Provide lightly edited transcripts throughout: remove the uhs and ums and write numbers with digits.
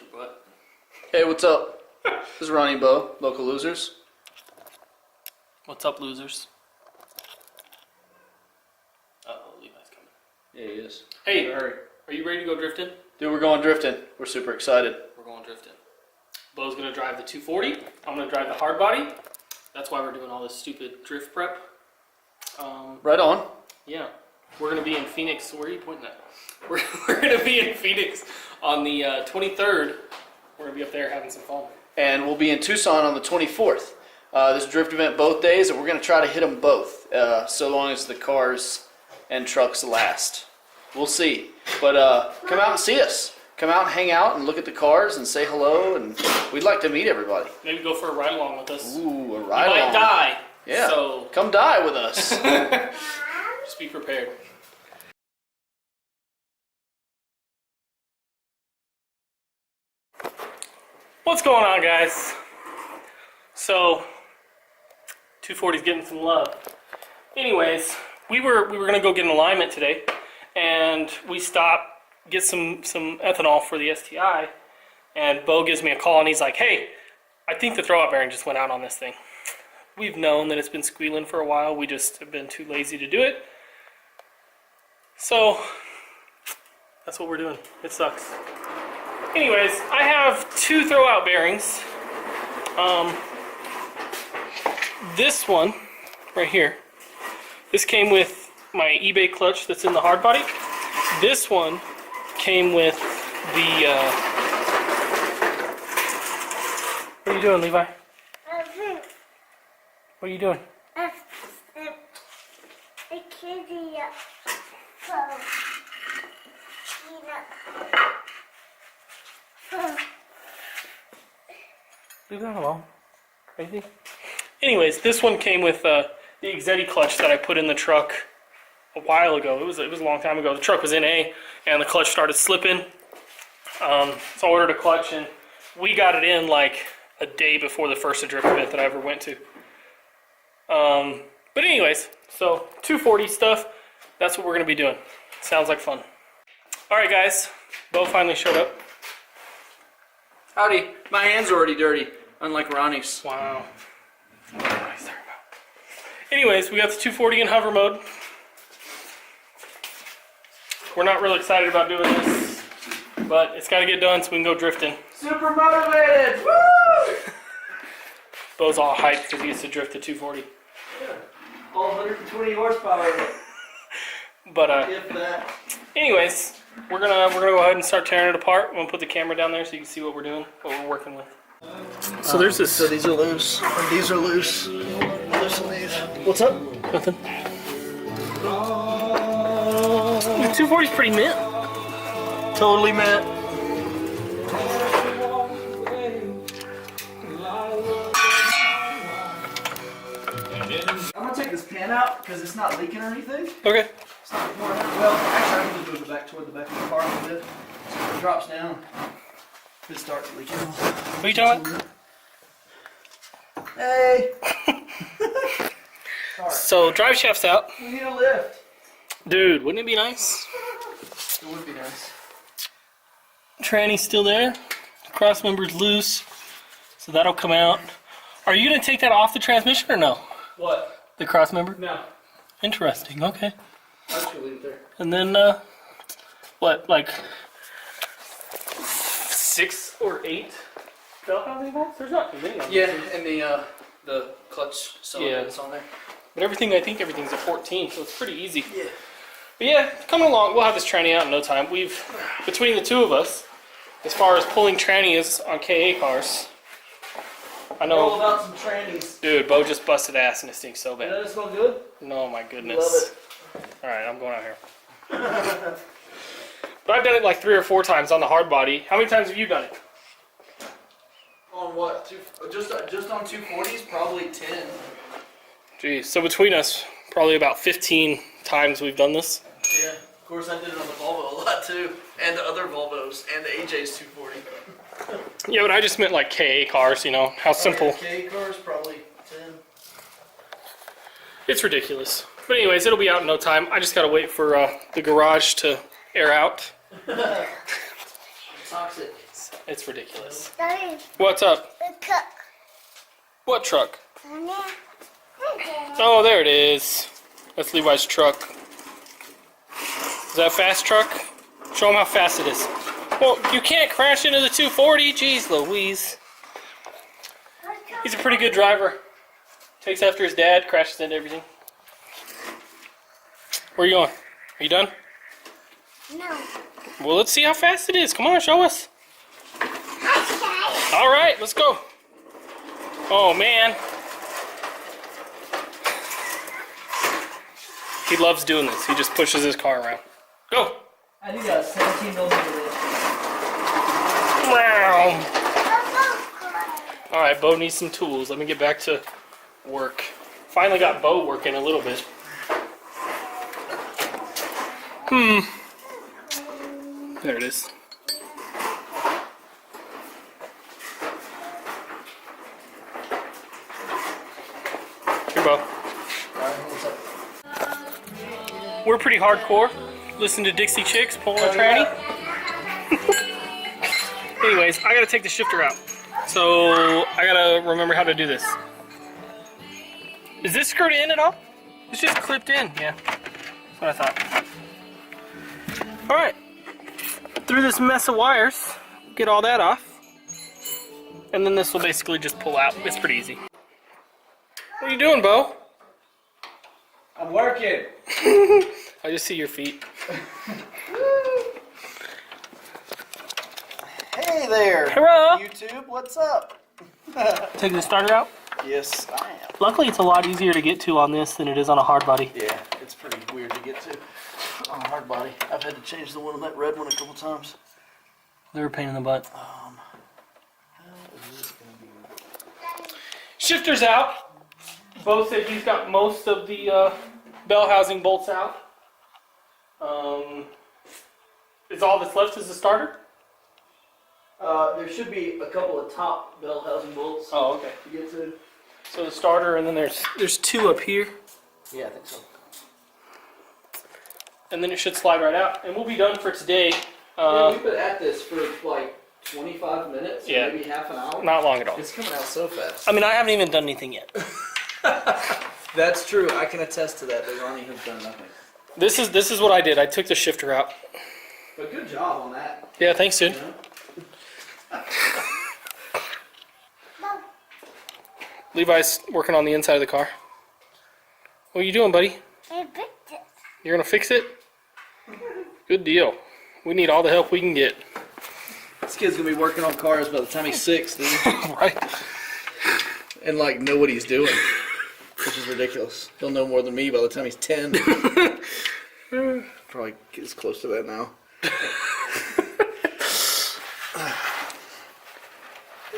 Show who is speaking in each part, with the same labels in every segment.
Speaker 1: your butt.
Speaker 2: Hey, what's up? This is Ronnie and Beau, local losers.
Speaker 1: What's up, losers? Uh-oh, Levi's coming.
Speaker 2: Yeah, he is.
Speaker 1: Hey,
Speaker 2: Hurry.
Speaker 1: are you ready to go drifting?
Speaker 2: Dude, we're going drifting. We're super excited.
Speaker 1: We're going drifting. Beau's gonna drive the 240. I'm gonna drive the hard body. That's why we're doing all this stupid drift prep.
Speaker 2: Right on.
Speaker 1: Yeah. We're gonna be in Phoenix. Where are you pointing at? We're gonna be in Phoenix on the 23rd. We're gonna be up there having some fun.
Speaker 2: And we'll be in Tucson on the 24th. This drift event both days, and we're going to try to hit them both, so long as the cars and trucks last. We'll see. But come out and see us. Come out and hang out and look at the cars and say hello, and we'd like to meet everybody.
Speaker 1: Maybe go for a ride along with us.
Speaker 2: Ooh, a ride along.
Speaker 1: You might die.
Speaker 2: Yeah.
Speaker 1: So
Speaker 2: come die with us.
Speaker 1: just be prepared. What's going on, guys? So 240's getting some love. Anyways, we were gonna go get an alignment today, and we stopped, get some ethanol for the STI, and Beau gives me a call and he's like, hey, I think the throwout bearing just went out on this thing. We've known that it's been squealing for a while, we just have been too lazy to do it. So that's what we're doing. It sucks. Anyways, I have two throwout bearings. This one right here, this came with my eBay clutch that's in the hard body. This one came with the what are you doing, Levi? What are you doing? Leave that alone. Crazy. Anyways, this one came with the Exetti clutch that I put in the truck a while ago. It was a long time ago. The truck was in A, and the clutch started slipping. So I ordered a clutch, and we got it in like a day before the first drift event that I ever went to. But anyways, so 240 stuff. That's what we're gonna be doing. Sounds like fun. All right, guys. Beau finally showed up.
Speaker 2: Howdy. My hands are already dirty, unlike Ronnie's.
Speaker 1: Wow. What am I talking about? Anyways, we got the 240 in hover mode. We're not really excited about doing this, but it's got to get done so we can go drifting.
Speaker 2: Super motivated! Woo!
Speaker 1: Beau's all hyped because he gets to drift the 240.
Speaker 2: Yeah. All 120 horsepower.
Speaker 1: But
Speaker 2: If that.
Speaker 1: anyways, we're gonna go ahead and start tearing it apart. I'm gonna put the camera down there so you can see what we're doing, what we're working with. So there's this.
Speaker 2: So these are loose, and these are loose. Loosen these. What's up?
Speaker 1: Nothing. The 240's pretty mint.
Speaker 2: Totally mint. I'm gonna take this pan out because it's not leaking or anything.
Speaker 1: Okay.
Speaker 2: It's not pouring out. Well, actually, I'm gonna move it back toward the back of the car a little bit. So if it drops down, it starts leaking.
Speaker 1: What are you talking about?
Speaker 2: Hey! Alright,
Speaker 1: So drive shaft's out.
Speaker 2: we need a lift.
Speaker 1: Dude, wouldn't it be nice?
Speaker 2: It would be nice.
Speaker 1: Tranny's still there. Cross member's loose. So that'll come out. Are you gonna take that off the transmission or no?
Speaker 2: What?
Speaker 1: The cross member?
Speaker 2: No.
Speaker 1: Interesting, okay.
Speaker 2: I'll just leave it there.
Speaker 1: And then what, like 6 or 8 bell housing bolts? There's not too many of them.
Speaker 2: Yeah, and the clutch cylinder that's on there.
Speaker 1: But I think everything's at 14, so it's pretty easy.
Speaker 2: Yeah.
Speaker 1: But yeah, coming along, we'll have this tranny out in no time. Between the two of us, as far as pulling trannies on KA cars, I know.
Speaker 2: All about some trannies.
Speaker 1: Dude, Beau just busted ass and it stinks so bad.
Speaker 2: Does it smell good?
Speaker 1: No, my goodness.
Speaker 2: Love it.
Speaker 1: Alright, I'm going out here. But I've done it like 3 or 4 times on the hard body. How many times have you done it?
Speaker 2: On what? Just on 240s? Probably 10.
Speaker 1: Geez, so between us, probably about 15 times we've done this.
Speaker 2: Yeah, of course I did it on the Volvo a lot too. And the other Volvos, and the AJ's 240.
Speaker 1: Yeah, but I just meant like KA cars, you know, how simple.
Speaker 2: K cars, probably 10.
Speaker 1: It's ridiculous. But anyways, it'll be out in no time. I just gotta wait for the garage to air out.
Speaker 2: Toxic.
Speaker 1: It's ridiculous.
Speaker 3: Daddy,
Speaker 1: What's up?
Speaker 3: the cook.
Speaker 1: What truck?
Speaker 3: Mommy.
Speaker 1: Oh, there it is. That's Levi's truck. Is that a fast truck? Show him how fast it is. Well, you can't crash into the 240. Jeez Louise. He's a pretty good driver. Takes after his dad, crashes into everything. Where are you going? Are you done?
Speaker 3: No.
Speaker 1: Well, let's see how fast it is. Come on, show us.
Speaker 3: Okay.
Speaker 1: All right, let's go. Oh, man. He loves doing this. He just pushes his car around. Go.
Speaker 2: I think got 17 millimeter.
Speaker 1: Wow. All right, Beau needs some tools. Let me get back to work. Finally got Beau working a little bit. There it is. Here, Beau. We're pretty hardcore. Listen to Dixie Chicks, pulling a tranny. Anyways, I gotta take the shifter out. So I gotta remember how to do this. Is this screwed in at all? It's just clipped in, yeah. That's what I thought. Alright. Through this mess of wires, get all that off. And then this will basically just pull out. It's pretty easy. What are you doing, Beau?
Speaker 2: I'm working.
Speaker 1: I just see your feet.
Speaker 2: Hey there.
Speaker 1: Hello.
Speaker 2: YouTube, what's up?
Speaker 1: Taking the starter out?
Speaker 2: Yes, I am.
Speaker 1: Luckily, it's a lot easier to get to on this than it is on a hard body.
Speaker 2: Yeah, it's pretty weird to get to on a hard body. I've had to change the one on that red one a couple times.
Speaker 1: They're a pain in the butt.
Speaker 2: How is this gonna be?
Speaker 1: Shifter's out. Beau said he's got most of the bell housing bolts out. Is all that's left is the starter?
Speaker 2: There should be a couple of top bell housing bolts
Speaker 1: Oh, okay.
Speaker 2: to get to.
Speaker 1: So the starter, and then there's two up here,
Speaker 2: Yeah, I think so.
Speaker 1: and then it should slide right out, and we'll be done for today.
Speaker 2: Yeah, we've been at this for like 25 minutes,
Speaker 1: Yeah.
Speaker 2: maybe half an hour.
Speaker 1: Not long at all.
Speaker 2: It's coming out so fast.
Speaker 1: I mean, I haven't even done anything yet.
Speaker 2: That's true. I can attest to that. That Ronnie has done nothing.
Speaker 1: This is what I did. I took the shifter out.
Speaker 2: But good job on that.
Speaker 1: Yeah, thanks, dude.
Speaker 2: You know?
Speaker 1: Levi's working on the inside of the car. What are you doing, buddy?
Speaker 3: I picked it.
Speaker 1: You're gonna fix it? Good deal. We need all the help we can get.
Speaker 2: This kid's gonna be working on cars by the time he's 6, dude.
Speaker 1: Right?
Speaker 2: And like know what he's doing, which is ridiculous. He'll know more than me by the time he's 10. Probably gets close to that now.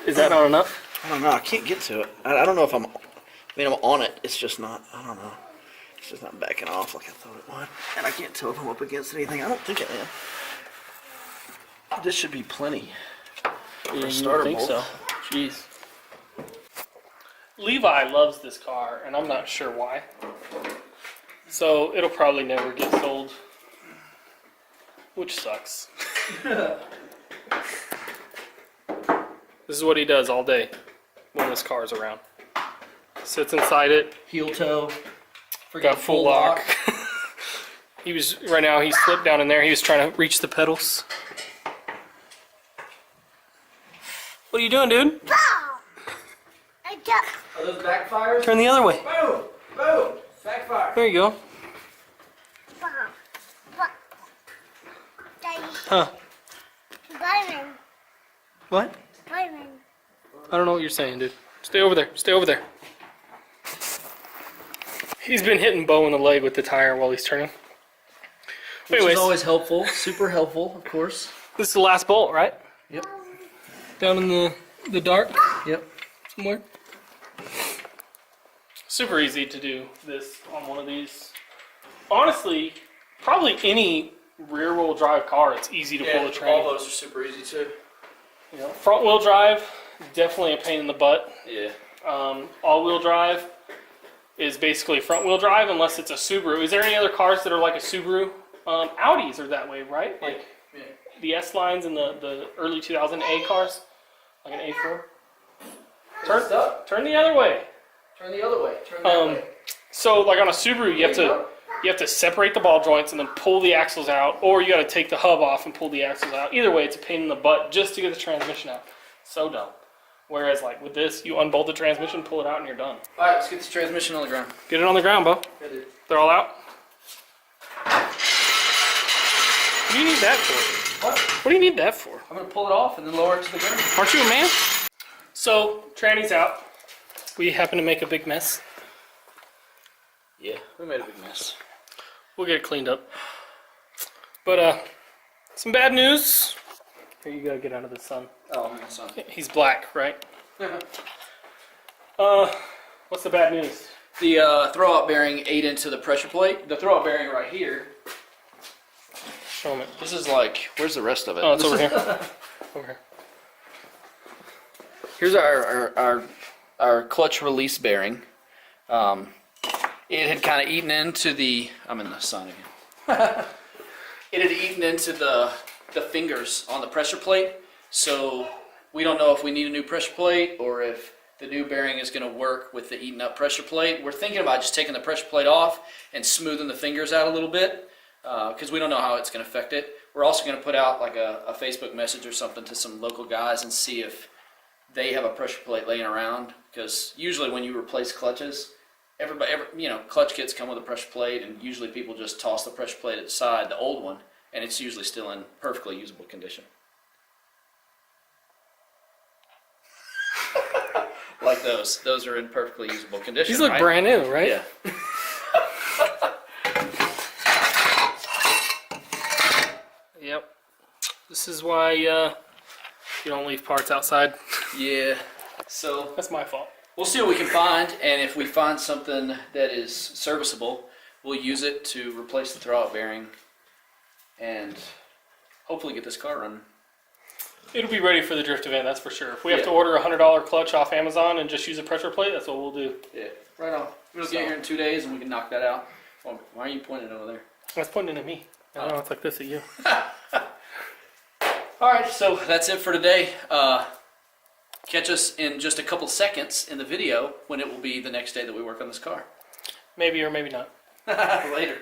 Speaker 1: Is that not enough?
Speaker 2: I don't know. I can't get to it. I don't know if I'm. I mean, I'm on it. It's just not. I don't know. It's just not backing off like I thought it would. And I can't tell if I'm up against anything. I don't think I am. This should be plenty.
Speaker 1: Yeah,
Speaker 2: starter
Speaker 1: think
Speaker 2: bolt.
Speaker 1: so. Jeez. Levi loves this car, and I'm not sure why. So it'll probably never get sold, which sucks. This is what he does all day when this car is around. Sits inside it,
Speaker 2: Heel toe.
Speaker 1: got full lock. He was right now. He slipped down in there. He was trying to reach the pedals. What are you doing, dude?
Speaker 3: Boom! I got
Speaker 2: Are those backfires?
Speaker 1: Turn the other way.
Speaker 2: Boom! Boom! Backfire.
Speaker 1: There you go.
Speaker 3: boom. Boom. Daddy,
Speaker 1: Huh?
Speaker 3: Byron.
Speaker 1: What?
Speaker 3: Byron.
Speaker 1: I don't know what you're saying, dude. Stay over there. Stay over there. He's been hitting Beau in the leg with the tire while he's turning.
Speaker 2: Which
Speaker 1: Anyways,
Speaker 2: is always helpful. Super helpful, of course.
Speaker 1: this is the last bolt, right?
Speaker 2: Yep.
Speaker 1: Down in the dark
Speaker 2: Yep.
Speaker 1: somewhere. Super easy to do this on one of these. Honestly, probably any rear-wheel drive car, it's easy to pull the train.
Speaker 2: all those are super easy too.
Speaker 1: You know, front-wheel drive, definitely a pain in the butt.
Speaker 2: Yeah.
Speaker 1: All-wheel drive is basically front-wheel drive unless it's a Subaru. Is there any other cars that are like a Subaru? Audis are that way, right? Like the S lines in the early 2000 A cars, like an A4.
Speaker 2: Turn up.
Speaker 1: Turn the other way.
Speaker 2: Turn the other way. Turn that way.
Speaker 1: So like on a Subaru, you have to separate the ball joints and then pull the axles out, or you got to take the hub off and pull the axles out. Either way, it's a pain in the butt just to get the transmission out. So dumb. Whereas like with this, you unbolt the transmission, pull it out, and you're done.
Speaker 2: All right, let's get this transmission on the ground.
Speaker 1: Get it on the ground, Beau. They're all out. What do you need that for?
Speaker 2: What?
Speaker 1: What do you need that for?
Speaker 2: I'm gonna pull it off and then lower it to the ground.
Speaker 1: Aren't you a man? So, tranny's out. We happen to make a big mess.
Speaker 2: Yeah, we made a big mess.
Speaker 1: We'll get it cleaned up. But, some bad news. Here, you gotta get out of the sun.
Speaker 2: Oh, man, son.
Speaker 1: He's black, right? What's the bad news?
Speaker 2: The throwout bearing ate into the pressure plate. The throwout bearing right here.
Speaker 1: Show me.
Speaker 2: This is like, where's the rest of it?
Speaker 1: Oh, it's over here. Over here.
Speaker 2: Here's our clutch release bearing. It had kind of eaten into the. I'm in the sun again. It had eaten into the fingers on the pressure plate, so we don't know if we need a new pressure plate or if the new bearing is going to work with the eaten up pressure plate. We're thinking about just taking the pressure plate off and smoothing the fingers out a little bit because we don't know how it's going to affect it. We're also going to put out like a Facebook message or something to some local guys and see if they have a pressure plate laying around, because usually when you replace clutches, clutch kits come with a pressure plate, and usually people just toss the pressure plate at the side, the old one, and it's usually still in perfectly usable condition. Like those. Those are in perfectly usable condition.
Speaker 1: These look
Speaker 2: right?
Speaker 1: brand new, right?
Speaker 2: Yeah.
Speaker 1: Yep. This is why you don't leave parts outside.
Speaker 2: Yeah. So
Speaker 1: That's my fault.
Speaker 2: we'll see what we can find, and if we find something that is serviceable, we'll use it to replace the throwout bearing and hopefully get this car running.
Speaker 1: It'll be ready for the drift event, that's for sure. If we have
Speaker 2: Yeah.
Speaker 1: to order a $100 clutch off Amazon and just use a pressure plate, that's what we'll do.
Speaker 2: Yeah, right on. We'll get here in 2 days and we can knock that out. Why are you pointing over there?
Speaker 1: That's pointing at me. I don't know, it's like this at you.
Speaker 2: All right, so that's it for today. Catch us in just a couple seconds in the video when it will be the next day that we work on this car.
Speaker 1: Maybe or maybe not.
Speaker 2: Later.